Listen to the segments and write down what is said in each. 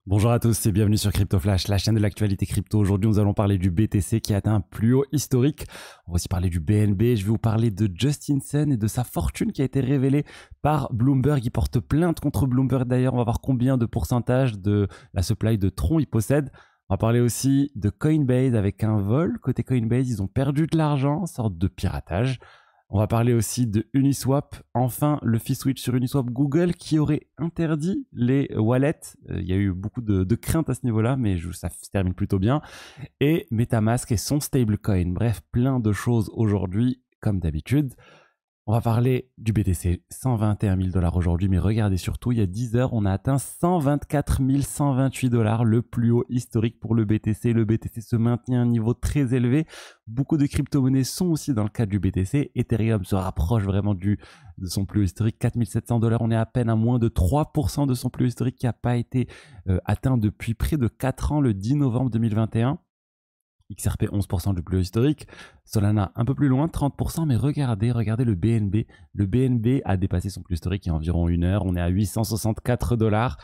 Bonjour à tous et bienvenue sur Crypto Flash, la chaîne de l'actualité crypto. Aujourd'hui, nous allons parler du BTC qui a atteint un plus haut historique. On va aussi parler du BNB. Je vais vous parler de Justin Sun et de sa fortune qui a été révélée par Bloomberg. Il porte plainte contre Bloomberg d'ailleurs. On va voir combien de pourcentage de la supply de Tron il possède. On va parler aussi de Coinbase avec un vol. Côté Coinbase, ils ont perdu de l'argent, sorte de piratage. On va parler aussi de Uniswap. Enfin, le fee switch sur Uniswap Google qui aurait interdit les wallets. Il y a eu beaucoup de craintes à ce niveau-là, mais ça se termine plutôt bien. Et MetaMask et son stablecoin. Bref, plein de choses aujourd'hui, comme d'habitude. On va parler du BTC, 121 000 $ aujourd'hui, mais regardez surtout, il y a 10 heures, on a atteint 124 128 $, le plus haut historique pour le BTC. Le BTC se maintient à un niveau très élevé. Beaucoup de crypto-monnaies sont aussi dans le cadre du BTC. Ethereum se rapproche vraiment de son plus haut historique, 4 700 $. On est à peine à moins de 3% de son plus haut historique qui n'a pas été atteint depuis près de 4 ans, le 10 novembre 2021. XRP 11% du plus haut historique, Solana un peu plus loin, 30%, mais regardez le BNB. Le BNB a dépassé son plus historique il y a environ une heure, on est à 864 $,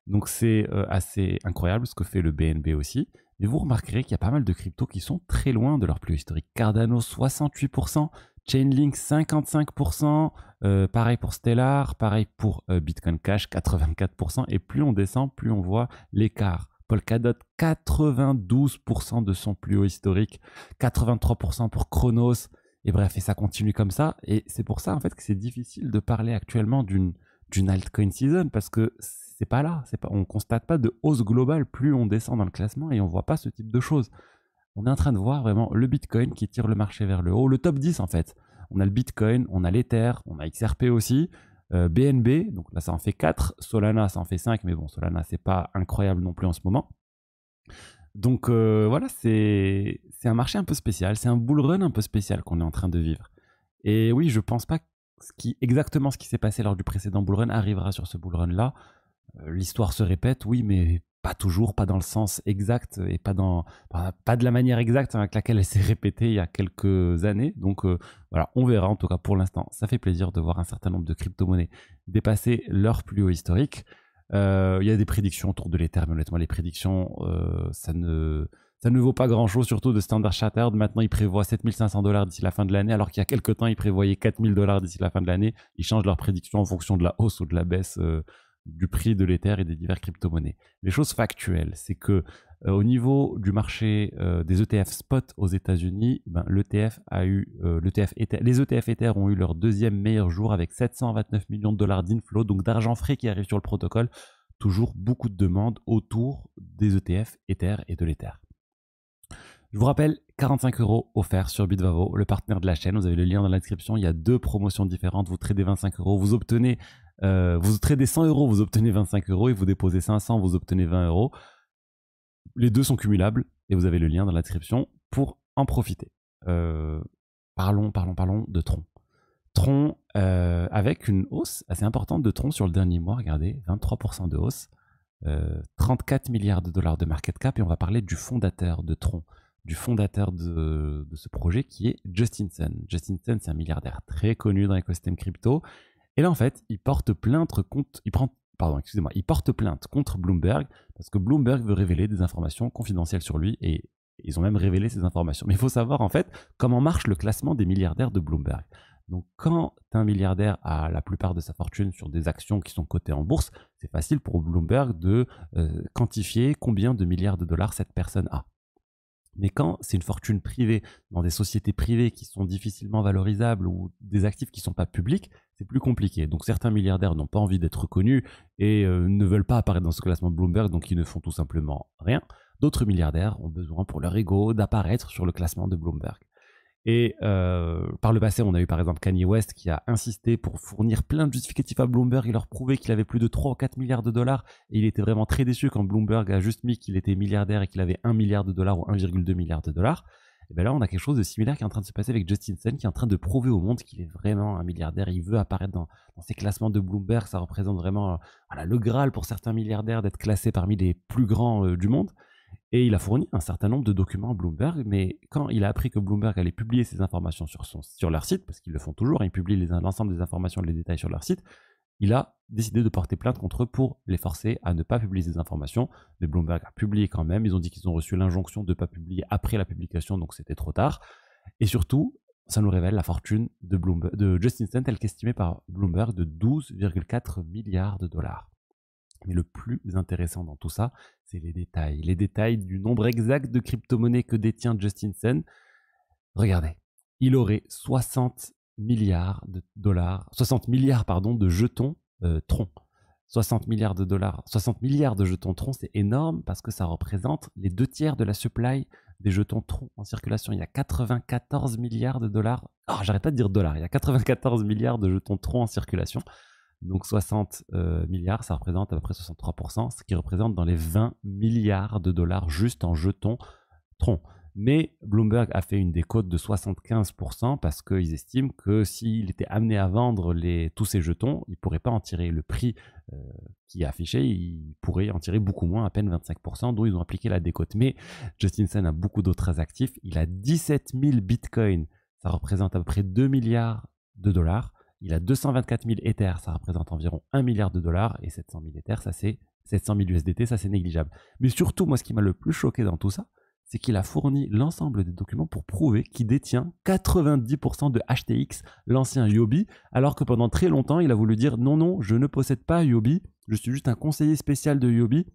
donc c'est assez incroyable ce que fait le BNB aussi. Mais vous remarquerez qu'il y a pas mal de cryptos qui sont très loin de leur plus haut historique. Cardano 68%, Chainlink 55%, pareil pour Stellar, pareil pour Bitcoin Cash 84%, et plus on descend, plus on voit l'écart. Polkadot, 92% de son plus haut historique, 83% pour Chronos, et bref, et ça continue comme ça. Et c'est pour ça en fait que c'est difficile de parler actuellement d'une altcoin season, parce que c'est pas là, on constate pas de hausse globale plus on descend dans le classement et on voit pas ce type de choses. On est en train de voir vraiment le Bitcoin qui tire le marché vers le haut, le top 10 en fait. On a le Bitcoin, on a l'Ether, on a XRP aussi, BNB, donc là ça en fait 4, Solana ça en fait 5, mais bon, Solana c'est pas incroyable non plus en ce moment. Donc voilà, c'est un marché un peu spécial, c'est un bull run un peu spécial qu'on est en train de vivre. Et oui, je pense pas que exactement ce qui s'est passé lors du précédent bull run arrivera sur ce bull run là. L'histoire se répète, oui, mais pas toujours, pas dans le sens exact et pas de la manière exacte avec laquelle elle s'est répétée il y a quelques années. Donc voilà, on verra. En tout cas, pour l'instant, ça fait plaisir de voir un certain nombre de crypto-monnaies dépasser leur plus haut historique. Il y a des prédictions autour de l'Ether, mais honnêtement, les prédictions, ça ne vaut pas grand-chose, surtout de Standard Chartered. Maintenant, ils prévoient 7 500 $ d'ici la fin de l'année, alors qu'il y a quelques temps, ils prévoyaient 4 000 $ d'ici la fin de l'année. Ils changent leurs prédictions en fonction de la hausse ou de la baisse du prix de l'Ether et des divers crypto-monnaies. Les choses factuelles, c'est que au niveau du marché des ETF spot aux États-Unis, les ETF Ether ont eu leur deuxième meilleur jour avec 729 millions de $ d'inflow, donc d'argent frais qui arrive sur le protocole. Toujours beaucoup de demandes autour des ETF Ether et de l'Ether. Je vous rappelle, 45 € offerts sur Bitvavo, le partenaire de la chaîne. Vous avez le lien dans la description. Il y a deux promotions différentes. Vous tradez 25 €, vous tradez 100 €, vous obtenez 25 € et vous déposez 500, vous obtenez 20 €. Les deux sont cumulables et vous avez le lien dans la description pour en profiter. Parlons de Tron. Tron, avec une hausse assez importante de Tron sur le dernier mois, regardez, 23% de hausse, 34 milliards de dollars de market cap, et on va parler du fondateur de Tron, du fondateur de ce projet qui est Justin Sun. Justin Sun, c'est un milliardaire très connu dans l'écosystème crypto, et là en fait, il porte plainte contre Bloomberg, parce que Bloomberg veut révéler des informations confidentielles sur lui, et ils ont même révélé ces informations. Mais il faut savoir en fait comment marche le classement des milliardaires de Bloomberg. Donc quand un milliardaire a la plupart de sa fortune sur des actions qui sont cotées en bourse, c'est facile pour Bloomberg de quantifier combien de milliards de dollars cette personne a. Mais quand c'est une fortune privée, dans des sociétés privées qui sont difficilement valorisables ou des actifs qui ne sont pas publics, c'est plus compliqué. Donc certains milliardaires n'ont pas envie d'être reconnus et ne veulent pas apparaître dans ce classement Bloomberg, donc ils ne font tout simplement rien. D'autres milliardaires ont besoin pour leur ego d'apparaître sur le classement de Bloomberg. Et par le passé, on a eu par exemple Kanye West qui a insisté pour fournir plein de justificatifs à Bloomberg et leur prouver qu'il avait plus de 3 ou 4 milliards de dollars. Et il était vraiment très déçu quand Bloomberg a juste mis qu'il était milliardaire et qu'il avait 1 milliard de dollars ou 1,2 milliard de dollars. Et bien là, on a quelque chose de similaire qui est en train de se passer avec Justin Sun, qui est en train de prouver au monde qu'il est vraiment un milliardaire. Il veut apparaître dans ces classements de Bloomberg. Ça représente vraiment le Graal pour certains milliardaires d'être classés parmi les plus grands du monde. Et il a fourni un certain nombre de documents à Bloomberg, mais quand il a appris que Bloomberg allait publier ces informations sur leur site, parce qu'ils le font toujours, ils publient l'ensemble des informations et les détails sur leur site, il a décidé de porter plainte contre eux pour les forcer à ne pas publier ces informations. Mais Bloomberg a publié quand même. Ils ont dit qu'ils ont reçu l'injonction de ne pas publier après la publication, donc c'était trop tard. Et surtout, ça nous révèle la fortune de Justin Sun, telle qu'estimée par Bloomberg, de 12,4 milliards de dollars. Mais le plus intéressant dans tout ça, c'est les détails. Les détails du nombre exact de crypto-monnaies que détient Justin Sun. Regardez, il aurait 60 milliards de dollars, 60 milliards pardon, de jetons Tron. 60 milliards de dollars, 60 milliards de jetons Tron, c'est énorme parce que ça représente les 2/3 de la supply des jetons Tron en circulation. Il y a 94 milliards de dollars. Oh, j'arrête pas de dire dollars. Il y a 94 milliards de jetons Tron en circulation. Donc 60 milliards, ça représente à peu près 63%, ce qui représente dans les 20 milliards de dollars juste en jetons Tron. Mais Bloomberg a fait une décote de 75% parce qu'ils estiment que s'il était amené à vendre tous ces jetons, il ne pourrait pas en tirer le prix qui est affiché, il pourrait en tirer beaucoup moins, à peine 25%, dont ils ont appliqué la décote. Mais Justin Sun a beaucoup d'autres actifs. Il a 17 000 bitcoins, ça représente à peu près 2 milliards de dollars. Il a 224 000 Ethers, ça représente environ 1 milliard de dollars. Et 700 000 Ethers, ça c'est 700 000 USDT, ça c'est négligeable. Mais surtout, moi, ce qui m'a le plus choqué dans tout ça, c'est qu'il a fourni l'ensemble des documents pour prouver qu'il détient 90% de HTX, l'ancien Yobi, alors que pendant très longtemps, il a voulu dire non, non, je ne possède pas Yobi, je suis juste un conseiller spécial de Yobi,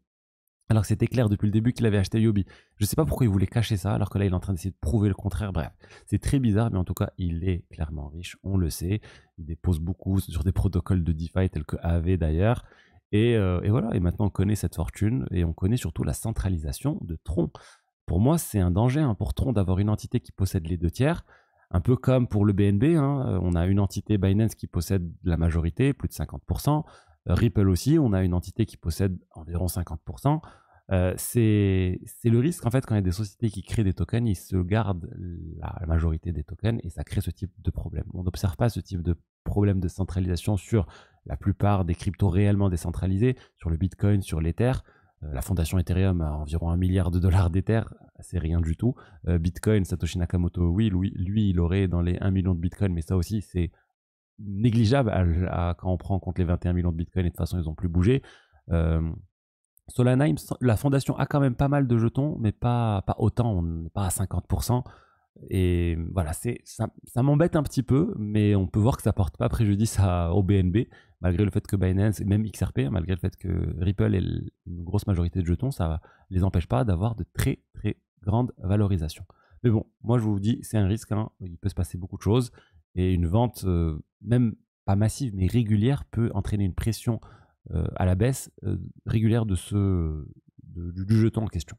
alors que c'était clair depuis le début qu'il avait acheté Yobi. Je ne sais pas pourquoi il voulait cacher ça, alors que là, il est en train d'essayer de prouver le contraire. Bref, c'est très bizarre, mais en tout cas, il est clairement riche, on le sait. Il dépose beaucoup sur des protocoles de DeFi tels que Aave d'ailleurs. Et voilà, et maintenant on connaît cette fortune, et on connaît surtout la centralisation de Tron. Pour moi, c'est un danger pour Tron d'avoir une entité qui possède les 2/3, un peu comme pour le BNB. On a une entité Binance qui possède la majorité, plus de 50%. Ripple aussi, on a une entité qui possède environ 50%. C'est le risque, en fait, quand il y a des sociétés qui créent des tokens, ils se gardent la majorité des tokens et ça crée ce type de problème. On n'observe pas ce type de problème de centralisation sur la plupart des cryptos réellement décentralisés, sur le Bitcoin, sur l'Ether. La fondation Ethereum a environ 1 milliard de dollars d'Ether, c'est rien du tout. Bitcoin, Satoshi Nakamoto, oui, lui, il aurait dans les 1 million de Bitcoin, mais ça aussi, c'est négligeable quand on prend en compte les 21 millions de Bitcoin et de toute façon, ils n'ont plus bougé. Solana, la fondation a quand même pas mal de jetons, mais pas autant, on n'est pas à 50%. Et voilà, ça m'embête un petit peu, mais on peut voir que ça porte pas préjudice au BNB, malgré le fait que Binance, et même XRP, malgré le fait que Ripple ait une grosse majorité de jetons, ça ne les empêche pas d'avoir de très très grandes valorisations. Mais bon, moi je vous dis, c'est un risque, il peut se passer beaucoup de choses, et une vente, même pas massive, mais régulière, peut entraîner une pression à la baisse régulière du jeton en question.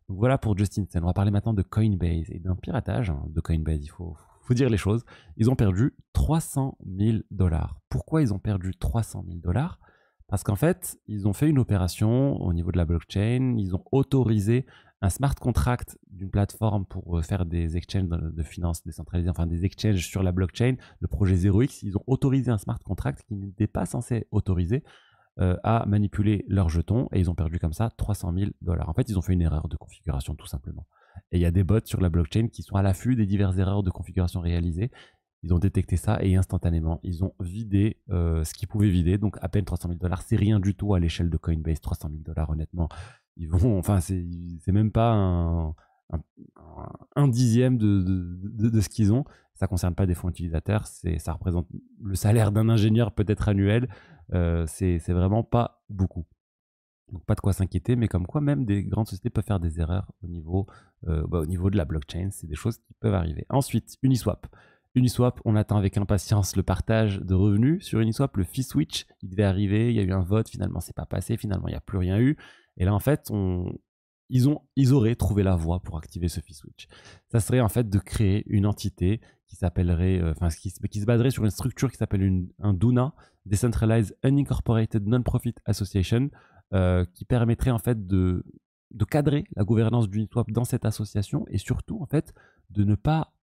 Donc voilà pour Justin Sun. On va parler maintenant de Coinbase et d'un piratage de Coinbase. Il faut dire les choses. Ils ont perdu 300 000 dollars. Pourquoi ils ont perdu 300 000 dollars? Parce qu'en fait, ils ont fait une opération au niveau de la blockchain. Ils ont autorisé un smart contract d'une plateforme pour faire des exchanges de finances décentralisées, enfin des exchanges sur la blockchain, le projet 0x. Ils ont autorisé un smart contract qui n'était pas censé autoriser à manipuler leurs jetons et ils ont perdu comme ça 300 000 dollars. En fait, ils ont fait une erreur de configuration tout simplement. Et il y a des bots sur la blockchain qui sont à l'affût des diverses erreurs de configuration réalisées. Ils ont détecté ça et instantanément, ils ont vidé ce qu'ils pouvaient vider. Donc à peine 300 000 dollars, c'est rien du tout à l'échelle de Coinbase. 300 000 dollars, honnêtement, c'est même pas un dixième de ce qu'ils ont. Ça ne concerne pas des fonds utilisateurs, ça représente le salaire d'un ingénieur peut-être annuel. C'est vraiment pas beaucoup. Donc pas de quoi s'inquiéter, mais comme quoi même des grandes sociétés peuvent faire des erreurs au niveau de la blockchain. C'est des choses qui peuvent arriver. Ensuite, Uniswap. Uniswap, on attend avec impatience le partage de revenus sur Uniswap. Le fee switch, il devait arriver, il y a eu un vote, finalement c'est pas passé, finalement il n'y a plus rien eu. Et là en fait, ils auraient trouvé la voie pour activer ce fee switch. Ça serait en fait de créer une entité qui s'appellerait, qui se baserait sur une structure qui s'appelle un DUNA, Decentralized Unincorporated Non-Profit Association, qui permettrait en fait de cadrer la gouvernance d'Uniswap dans cette association et surtout en fait de ne pas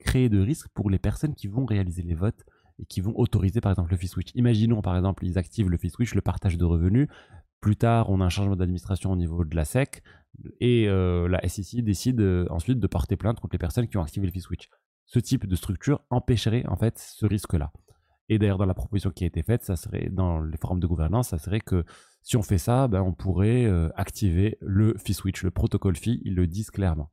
créer de risques pour les personnes qui vont réaliser les votes et qui vont autoriser par exemple le fee switch. Imaginons par exemple ils activent le fee switch, le partage de revenus. Plus tard, on a un changement d'administration au niveau de la SEC et la SEC décide ensuite de porter plainte contre les personnes qui ont activé le fee switch. Ce type de structure empêcherait en fait ce risque-là. Et d'ailleurs, dans la proposition qui a été faite, ça serait dans les forums de gouvernance, ça serait que si on fait ça, ben, on pourrait activer le fee switch, le protocole fee, ils le disent clairement.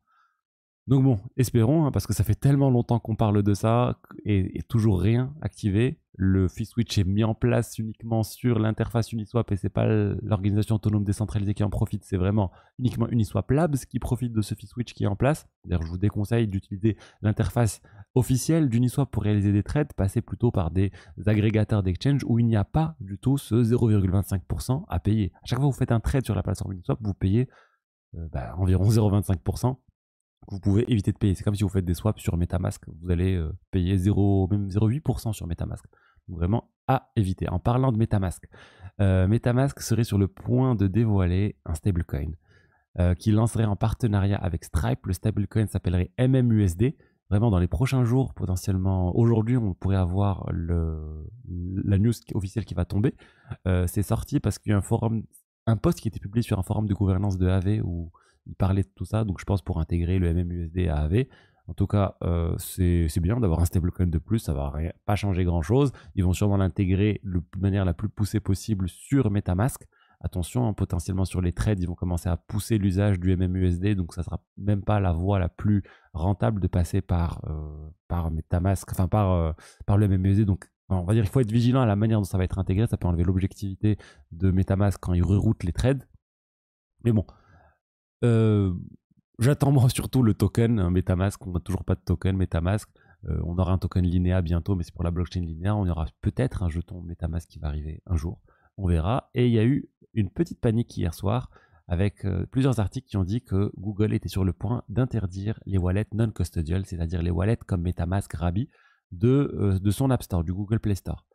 Donc bon, espérons, hein, parce que ça fait tellement longtemps qu'on parle de ça et toujours rien activé. Le fee switch est mis en place uniquement sur l'interface Uniswap et c'est pas l'organisation autonome décentralisée qui en profite, c'est vraiment uniquement Uniswap Labs qui profite de ce fee switch qui est en place. D'ailleurs, je vous déconseille d'utiliser l'interface officielle d'Uniswap pour réaliser des trades, passer plutôt par des agrégateurs d'exchange où il n'y a pas du tout ce 0,25% à payer. À chaque fois que vous faites un trade sur la plateforme Uniswap, vous payez environ 0,25%. Vous pouvez éviter de payer. C'est comme si vous faites des swaps sur MetaMask. Vous allez payer 0, même 0,8% sur MetaMask. Donc vraiment à éviter. En parlant de MetaMask, MetaMask serait sur le point de dévoiler un stablecoin qui lancerait en partenariat avec Stripe. Le stablecoin s'appellerait MMUSD. Vraiment dans les prochains jours, potentiellement aujourd'hui, on pourrait avoir la news officielle qui va tomber. C'est sorti parce qu'il y a un post qui a été publié sur un forum de gouvernance de AV où il parlait de tout ça, donc je pense pour intégrer le MMUSD à AV. En tout cas, c'est bien d'avoir un stablecoin de plus, ça va pas changer grand-chose. Ils vont sûrement l'intégrer de manière la plus poussée possible sur MetaMask. Attention, hein, potentiellement sur les trades, ils vont commencer à pousser l'usage du MMUSD, donc ça sera même pas la voie la plus rentable de passer par MetaMask, enfin par le MMUSD. Donc on va dire qu'il faut être vigilant à la manière dont ça va être intégré, ça peut enlever l'objectivité de MetaMask quand il reroute les trades. Mais bon, j'attends moi surtout le token MetaMask. On n'a toujours pas de token MetaMask. On aura un token Linea bientôt, mais c'est pour la blockchain Linea. On aura peut-être un jeton MetaMask qui va arriver un jour. On verra. Et il y a eu une petite panique hier soir avec plusieurs articles qui ont dit que Google était sur le point d'interdire les wallets non-custodial, c'est-à-dire les wallets comme MetaMask, Rabi, de son App Store, du Google Play Store.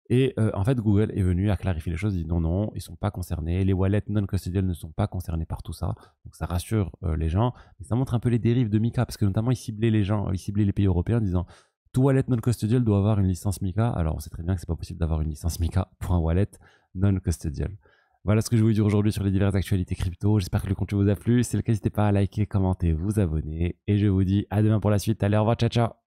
Et en fait, Google est venu à clarifier les choses, il dit non, ils ne sont pas concernés, les wallets non-custodial ne sont pas concernés par tout ça, donc ça rassure les gens, et ça montre un peu les dérives de Mika, parce que notamment ils ciblaient les gens, ils ciblaient les pays européens en disant tout wallet non-custodial doit avoir une licence Mika, alors on sait très bien que c'est pas possible d'avoir une licence Mika pour un wallet non-custodial. Voilà ce que je voulais dire aujourd'hui sur les diverses actualités crypto, j'espère que le contenu vous a plu, si c'est le cas n'hésitez pas à liker, commenter, vous abonner, et je vous dis à demain pour la suite, allez au revoir, ciao ciao.